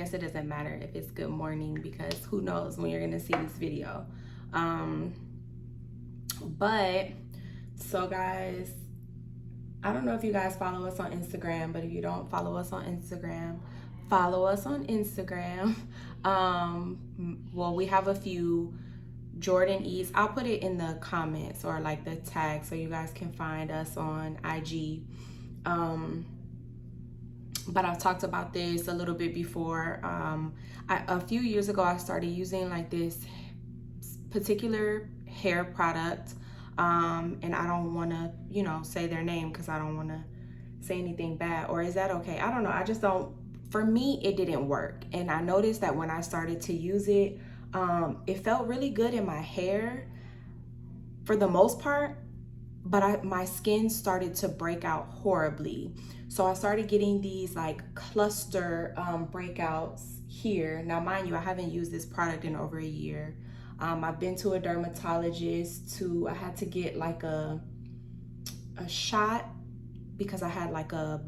guess it doesn't matter if it's good morning, because who knows when you're gonna see this video. But so guys, I don't know if you guys follow us on Instagram, but if you don't follow us on Instagram, follow us on Instagram. Well, we have a few Jordan Eats. I'll put it in the comments or like the tag so you guys can find us on IG. But I've talked about this a little bit before. A few years ago, I started using like this particular hair product. And I don't want to, you know, say their name because I don't want to say anything bad. Or is that okay? I don't know. I just don't, for me, it didn't work. And I noticed that when I started to use it, it felt really good in my hair for the most part, but my skin started to break out horribly. So I started getting these like cluster breakouts here. Now, mind you, I haven't used this product in over a year. I've been to a dermatologist I had to get like a shot because I had like a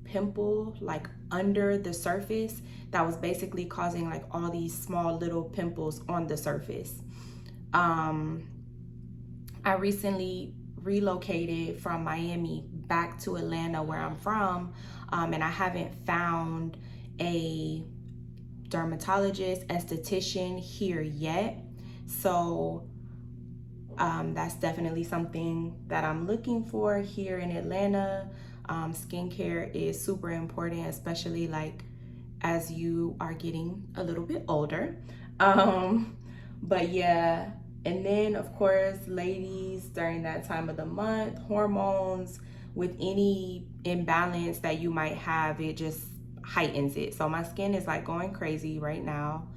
pimple like under the surface that was basically causing like all these small little pimples on the surface. I recently relocated from Miami back to Atlanta, where I'm from, and I haven't found a dermatologist, esthetician here yet. So that's definitely something that I'm looking for here in Atlanta. Skincare is super important, especially like as you are getting a little bit older. But yeah, and then of course, ladies, during that time of the month, hormones, with any imbalance that you might have, it just heightens it. So my skin is like going crazy right now.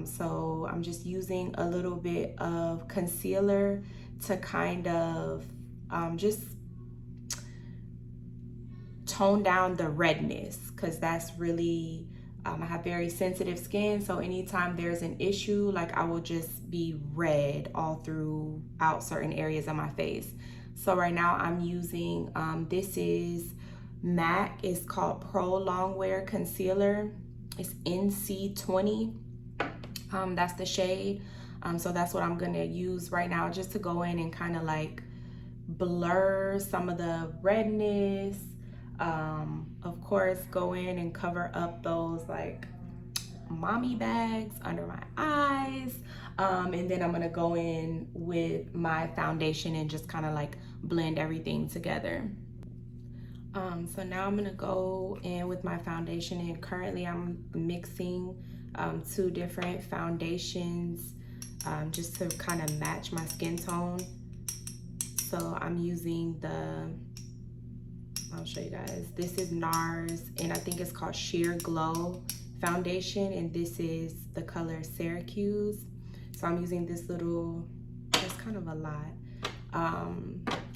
So I'm just using a little bit of concealer to kind of just tone down the redness, because that's really, I have very sensitive skin. So anytime there's an issue, like I will just be red all throughout certain areas of my face. So right now I'm using, this is MAC, it's called Pro Longwear Concealer. It's NC20. That's the shade. So that's what I'm gonna use right now, just to go in and kind of like blur some of the redness. Of course, go in and cover up those like mommy bags under my eyes. And then I'm gonna go in with my foundation and just kind of like blend everything together. So now I'm gonna go in with my foundation, and currently I'm mixing two different foundations just to kind of match my skin tone. So I'm using I'll show you guys. This is NARS, and I think it's called Sheer Glow foundation, and this is the color Syracuse. So I'm using this little, it's kind of a lot,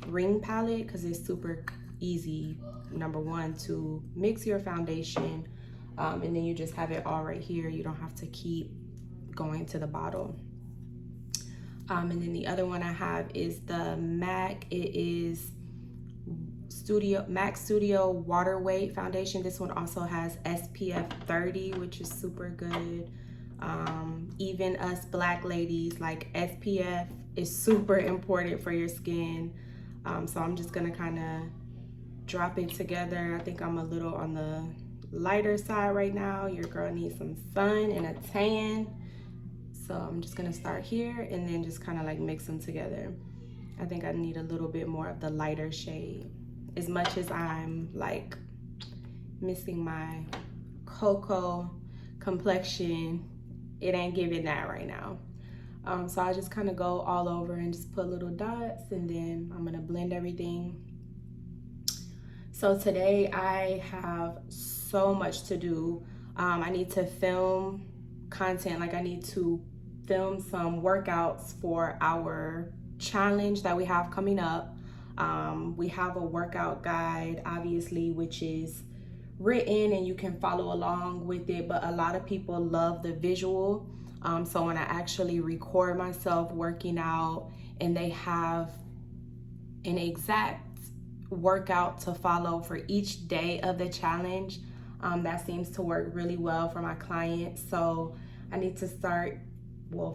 ring palette, because it's super easy, number one, to mix your foundation, and then you just have it all right here. You don't have to keep going to the bottle. And then the other one I have is the MAC. It is MAC Studio Water Weight Foundation. This one also has SPF 30, which is super good. Even us black ladies, like SPF is super important for your skin. So I'm just gonna kind of drop it together. I think I'm a little on the lighter side right now. Your girl needs some sun and a tan. So I'm just gonna start here and then just kind of like mix them together. I think I need a little bit more of the lighter shade. As much as I'm like missing my cocoa complexion, it ain't giving that right now. So I just kind of go all over and just put little dots, and then I'm gonna blend everything. So today I have so much to do. I need to film content, like I need to film some workouts for our challenge that we have coming up. We have a workout guide, obviously, which is written and you can follow along with it, but a lot of people love the visual. So when I actually record myself working out and they have an exact workout to follow for each day of the challenge, That seems to work really well for my clients. So I need to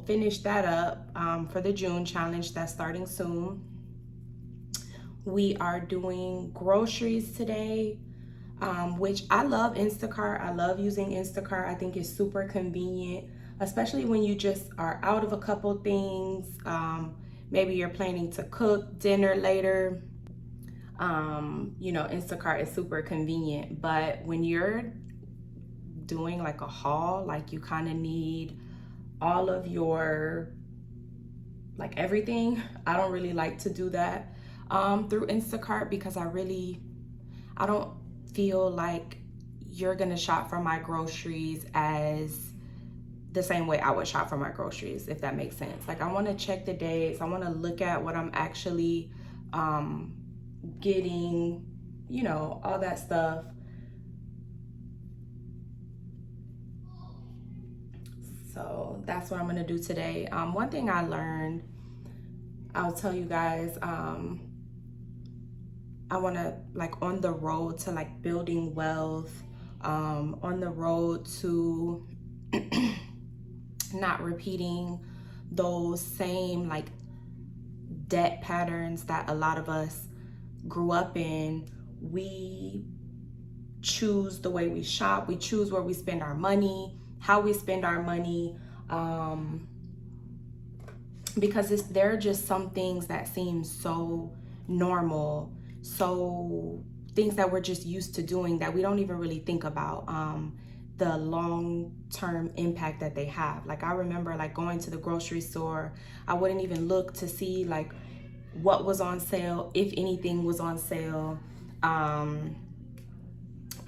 finish that up for the June challenge that's starting soon. We are doing groceries today, which I love Instacart. I love using Instacart. I think it's super convenient, especially when you just are out of a couple things. Maybe you're planning to cook dinner later. Instacart is super convenient. But when you're doing like a haul, like you kind of need all of your, like everything. I don't really like to do that through Instacart because I don't feel like you're gonna shop for my groceries as the same way I would shop for my groceries, if that makes sense. Like I want to check the dates. I want to look at what I'm actually getting, all that stuff. So that's what I'm gonna do today. One thing I learned, I'll tell you guys, I want to, like, on the road to like building wealth, on the road to not repeating those same like debt patterns that a lot of us grew up in. We choose the way we shop, we choose where we spend our money, how we spend our money, because there are just some things that seem so normal, so things that we're just used to doing that we don't even really think about the long-term impact that they have. Like I remember like going to the grocery store, I wouldn't even look to see like what was on sale, if anything was on sale. I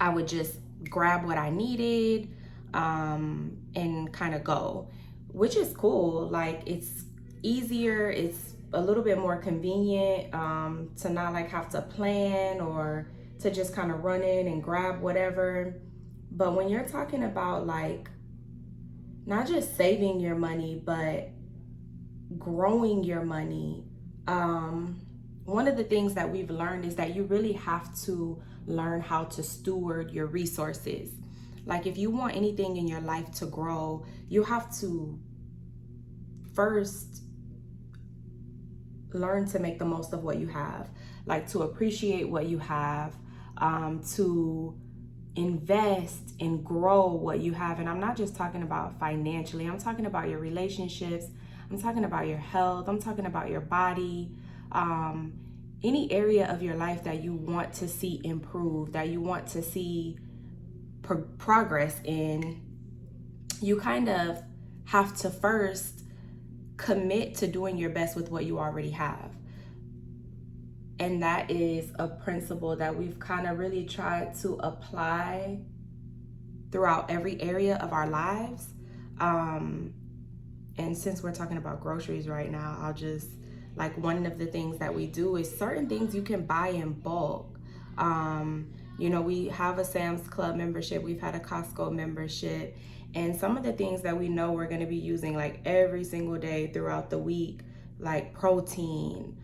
would just grab what I needed and kind of go, which is cool. Like it's easier, it's a little bit more convenient to not like have to plan or to just kind of run in and grab whatever. But when you're talking about like not just saving your money but growing your money, one of the things that we've learned is that you really have to learn how to steward your resources. Like if you want anything in your life to grow, you have to first learn to make the most of what you have, like to appreciate what you have, to invest and grow what you have. And I'm not just talking about financially, I'm talking about your relationships, I'm talking about your health, I'm talking about your body, any area of your life that you want to see improve, that you want to see progress in. You kind of have to first commit to doing your best with what you already have. And that is a principle that we've kind of really tried to apply throughout every area of our lives. And since we're talking about groceries right now, I'll just, like, one of the things that we do is certain things you can buy in bulk. We have a Sam's Club membership, we've had a Costco membership, and some of the things that we know we're going to be using like every single day throughout the week, like protein,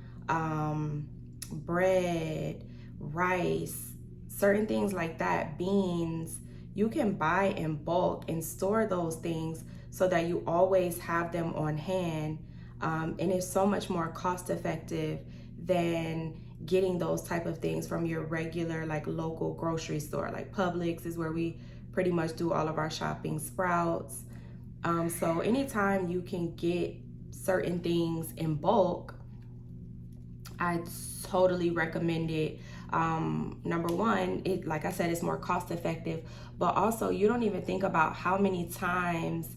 bread, rice, certain things like that, beans, you can buy in bulk and store those things so that you always have them on hand. And it's so much more cost effective than getting those type of things from your regular like local grocery store. Like Publix is where we pretty much do all of our shopping, Sprouts. So anytime you can get certain things in bulk, I totally recommend it. Number one, it, like I said, it's more cost effective, but also you don't even think about how many times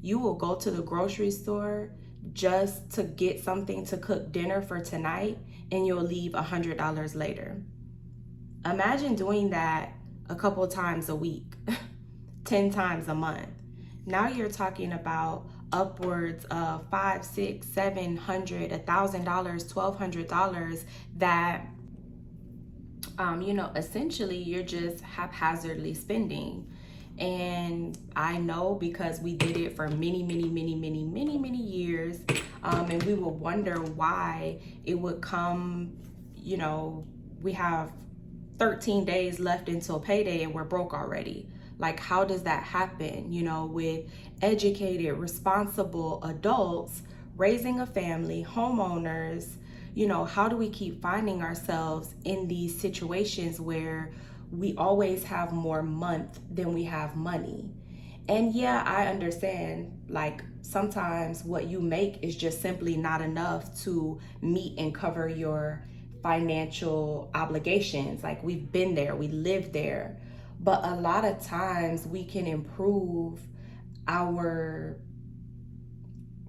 you will go to the grocery store just to get something to cook dinner for tonight, and you'll leave $100 later. Imagine doing that a couple times a week, 10 times a month. Now you're talking about upwards of $500, $600, $700, $1,000, $1,200 that essentially you're just haphazardly spending. And I know because we did it for many years, and we would wonder why it would come, we have 13 days left until payday and we're broke already. Like, how does that happen? You know, with educated, responsible adults raising a family, homeowners, you know, how do we keep finding ourselves in these situations where we always have more month than we have money? And yeah, I understand, like, sometimes what you make is just simply not enough to meet and cover your financial obligations. Like, we've been there, we live there. But a lot of times our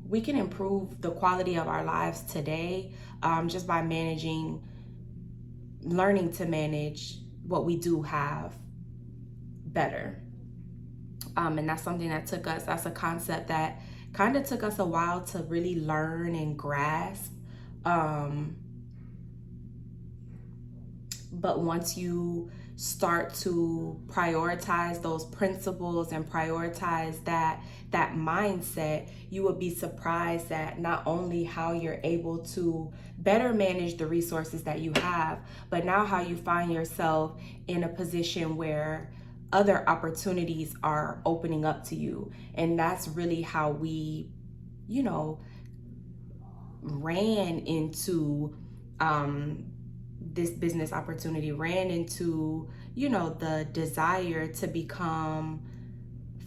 we can improve the quality of our lives today, just by learning to manage what we do have better. And that's something that's a concept that kind of took us a while to really learn and grasp. But once you start to prioritize those principles and prioritize that mindset, you would be surprised at not only how you're able to better manage the resources that you have, but now how you find yourself in a position where other opportunities are opening up to you. And that's really how we, you know, ran into this business opportunity, ran into, you know, the desire to become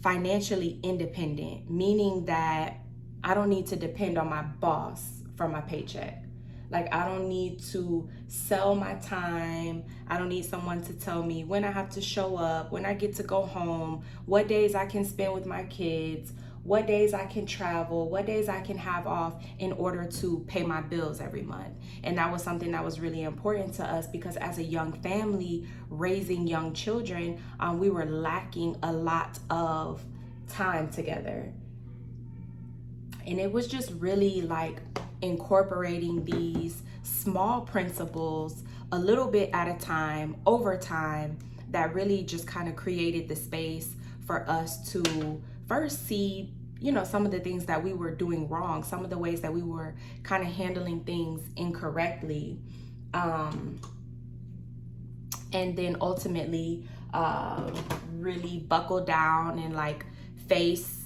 financially independent, meaning that I don't need to depend on my boss for my paycheck. Like, I don't need to sell my time. I don't need someone to tell me when I have to show up, when I get to go home, what days I can spend with my kids, what days I can travel, what days I can have off in order to pay my bills every month. And that was something that was really important to us, because as a young family raising young children, we were lacking a lot of time together. And it was just really like incorporating these small principles a little bit at a time, over time, that really just kind of created the space for us to first see, you know, some of the things that we were doing wrong, some of the ways that we were kind of handling things incorrectly. And then ultimately really buckle down and like face,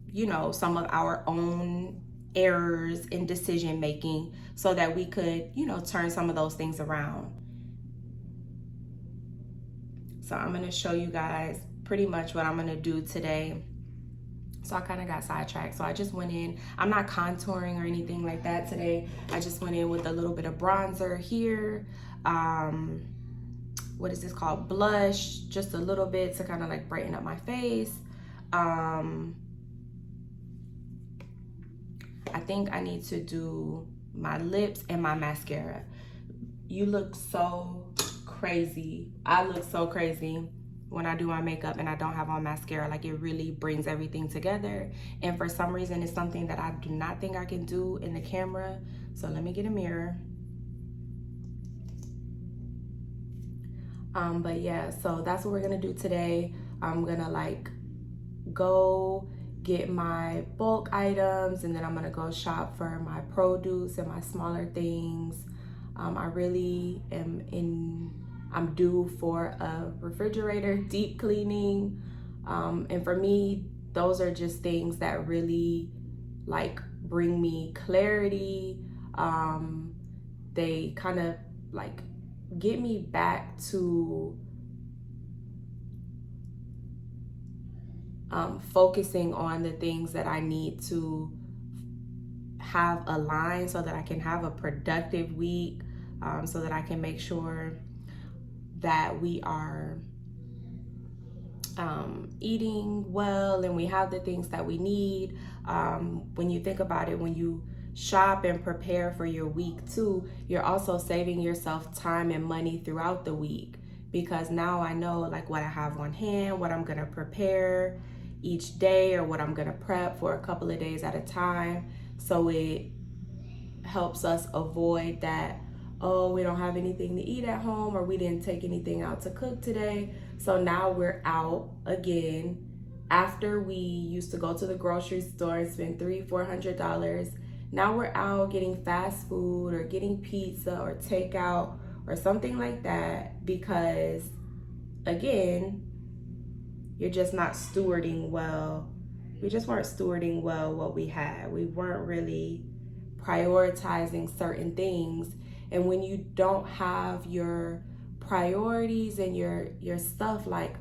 you know, some of our own errors in decision making so that we could, you know, turn some of those things around. So I'm going to show you guys pretty much what I'm going to do today. So I kind of got sidetracked. So I just went in. I'm not contouring or anything like that today. I just went in with a little bit of bronzer here. What is this called? Blush, just a little bit to kind of like brighten up my face. I think I need to do my lips and my mascara. You look so crazy. I look so crazy when I do my makeup and I don't have on mascara. Like, it really brings everything together. And for some reason, it's something that I do not think I can do in the camera. So let me get a mirror. But yeah, so that's what we're gonna do today. I'm gonna like go get my bulk items, and then I'm gonna go shop for my produce and my smaller things. I really I'm due for a refrigerator deep cleaning. And for me, those are just things that really like bring me clarity. They kind of like get me back to focusing on the things that I need to have aligned so that I can have a productive week, so that I can make sure that we are eating well and we have the things that we need. When you think about it, when you shop and prepare for your week too, you're also saving yourself time and money throughout the week, because now I know like what I have on hand, what I'm gonna prepare each day, or what I'm gonna prep for a couple of days at a time. So it helps us avoid that, oh, we don't have anything to eat at home, or we didn't take anything out to cook today. So now we're out again. After we used to go to the grocery store and spend $300-400, now we're out getting fast food or getting pizza or takeout or something like that, because again, you're just not stewarding well. We just weren't stewarding well what we had. We weren't really prioritizing certain things. And when you don't have your priorities and your stuff like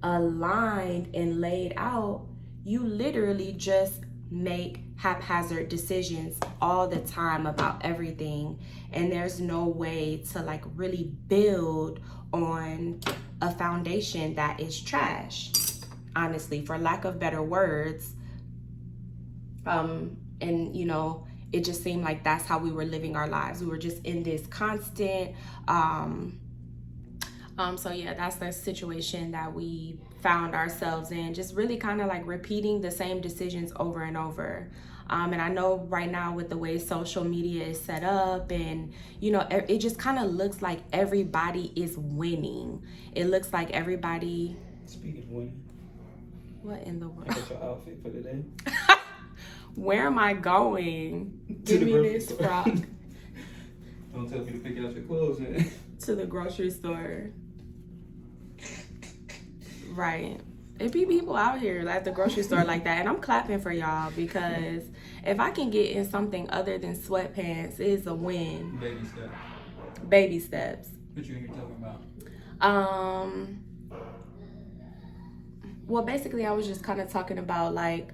aligned and laid out, you literally just make haphazard decisions all the time about everything, and there's no way to like really build on a foundation that is trash, honestly, for lack of better words. And you know, it just seemed like that's how we were living our lives. We were just in this constant so yeah, that's the situation that we found ourselves in, just really kind of like repeating the same decisions over and over. And I know right now with the way social media is set up, and you know, it just kind of looks like everybody is winning. It looks like everybody. Speaking of winning, what in the world? what's your outfit for today? Where am I going? Give me this frock. Don't tell me to pick out your clothes, man. To the grocery store. Right. It be people out here at the grocery store like that, and I'm clapping for y'all, because if I can get in something other than sweatpants, it's a win. Baby steps. Baby steps. What you hear me talking about? Well, basically, I was just kind of talking about like,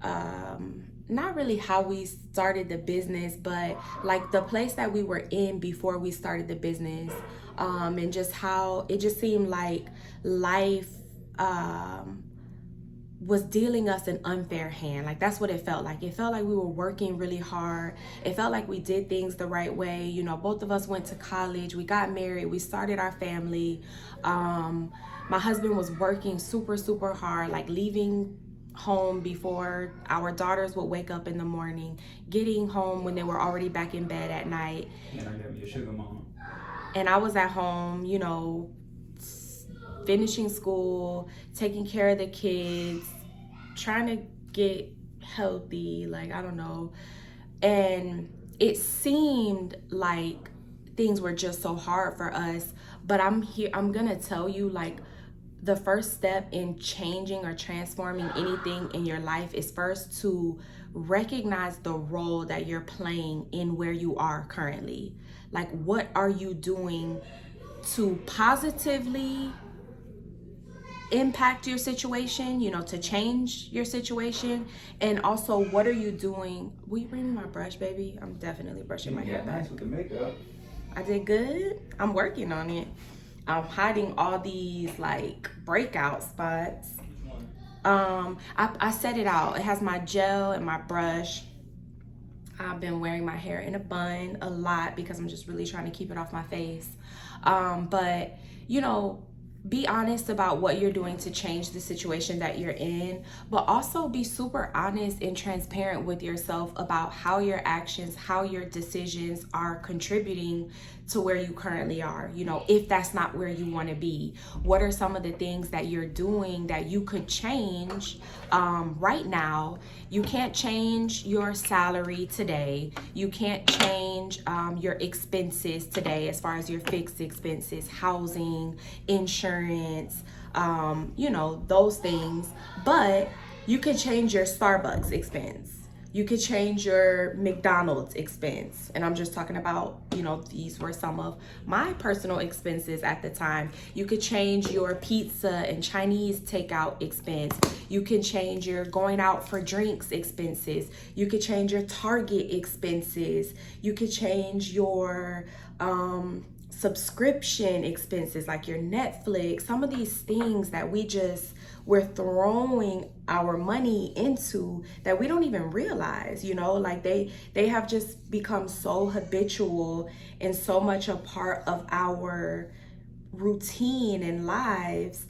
not really how we started the business, but like the place that we were in before we started the business, and just how it just seemed like life was dealing us an unfair hand. Like that's what it felt like. It felt like we were working really hard. It felt like we did things the right way. You know, both of us went to college, we got married, we started our family. My husband was working super hard, like leaving home before our daughters would wake up in the morning, getting home when they were already back in bed at night. And I got me a sugar mama. And I was at home, you know, finishing school, taking care of the kids, trying to get healthy, like, I don't know. And it seemed like things were just so hard for us. But I'm gonna tell you, like, the first step in changing or transforming anything in your life is first to recognize the role that you're playing in where you are currently. Like, what are you doing to positively impact your situation, you know, to change your situation? And also, what are you doing? Will you bring me my brush, baby? I'm definitely brushing my hair back. Nice with the makeup. I did good. I'm working on it. I'm hiding all these like breakout spots. I set it out. It has my gel and my brush. I've been wearing my hair in a bun a lot because I'm just really trying to keep it off my face. But you know, be honest about what you're doing to change the situation that you're in, but also be super honest and transparent with yourself about how your actions, how your decisions are contributing to where you currently are. You know, if that's not where you want to be, what are some of the things that you're doing that you could change right now? You can't change your salary today. You can't change your expenses today, as far as your fixed expenses, housing, insurance, you know, those things. But you can change your Starbucks expense. You could change your McDonald's expense. And I'm just talking about, you know, these were some of my personal expenses at the time. You could change your pizza and Chinese takeout expense. You can change your going out for drinks expenses. You could change your Target expenses. You could change your subscription expenses, like your Netflix. Some of these things that we're throwing our money into that we don't even realize, you know, like they have just become so habitual and so much a part of our routine and lives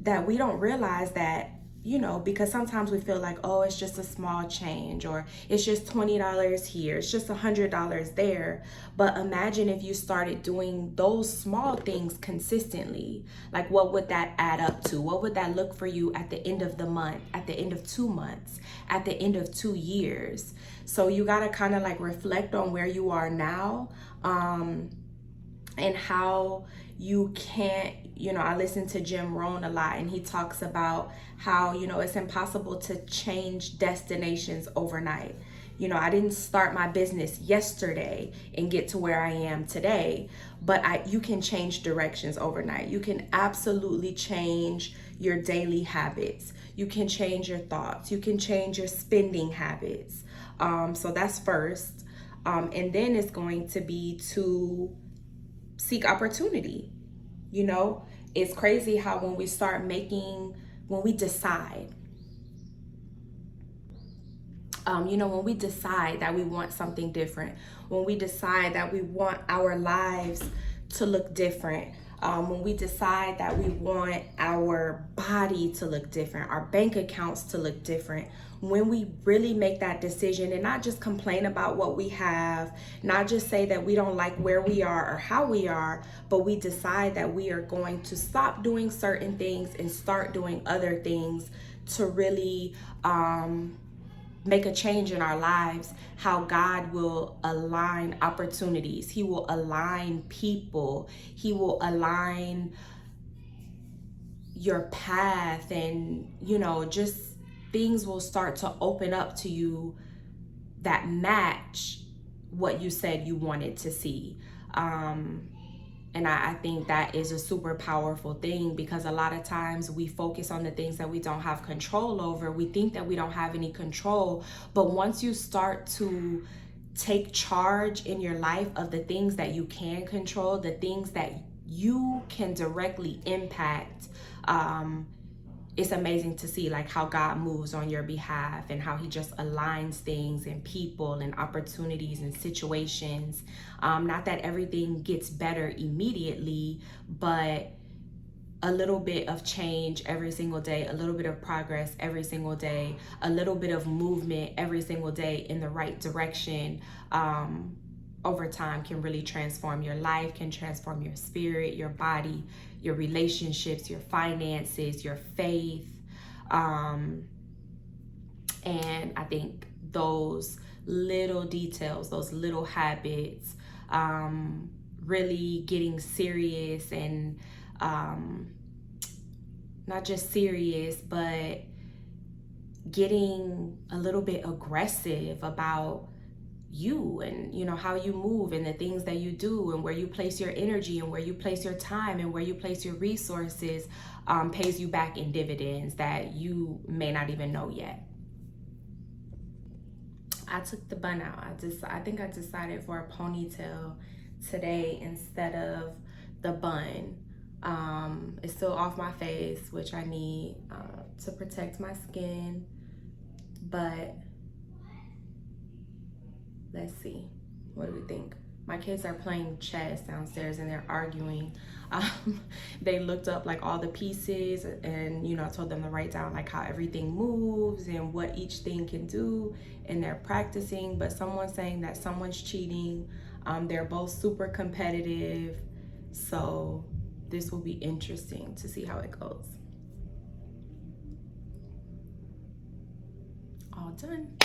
that we don't realize that, you know, because sometimes we feel like, oh, it's just a small change, or it's just $20 here, it's just $100 there. But imagine if you started doing those small things consistently. Like, what would that add up to? What would that look for you at the end of the month, at the end of 2 months, at the end of 2 years? So you got to kind of like reflect on where you are now. and how you can't, I listen to Jim Rohn a lot, and he talks about how, it's impossible to change destinations overnight. I didn't start my business yesterday and get to where I am today, but you can change directions overnight. You can absolutely change your daily habits. You can change your thoughts. You can change your spending habits. So that's first. And then it's going to be to seek opportunity. It's crazy how when we decide, when we decide that we want something different, when we decide that we want our lives to look different, when we decide that we want our body to look different, our bank accounts to look different, when we really make that decision and not just complain about what we have, not just say that we don't like where we are or how we are, but we decide that we are going to stop doing certain things and start doing other things to really make a change in our lives, how God will align opportunities. He will align people. He will align your path, and just things will start to open up to you that match what you said you wanted to see. And I think that is a super powerful thing, because a lot of times we focus on the things that we don't have control over. We think that we don't have any control, but once you start to take charge in your life of the things that you can control, the things that you can directly impact, it's amazing to see like how God moves on your behalf, and how he just aligns things and people and opportunities and situations. Not that everything gets better immediately, but a little bit of change every single day, a little bit of progress every single day, a little bit of movement every single day in the right direction, over time can really transform your life, can transform your spirit, your body, your relationships, your finances, your faith. And I think those little details, those little habits, really getting serious, and not just serious, but getting a little bit aggressive about you, and how you move, and the things that you do, and where you place your energy, and where you place your time, and where you place your resources, pays you back in dividends that you may not even know yet. I took the bun out. I think I decided for a ponytail today instead of the bun. It's still off my face, which I need to protect my skin, but let's see. What do we think? My kids are playing chess downstairs and they're arguing. They looked up like all the pieces, and I told them to write down like how everything moves and what each thing can do, and they're practicing. But someone's saying that someone's cheating. They're both super competitive, so this will be interesting to see how it goes. All done.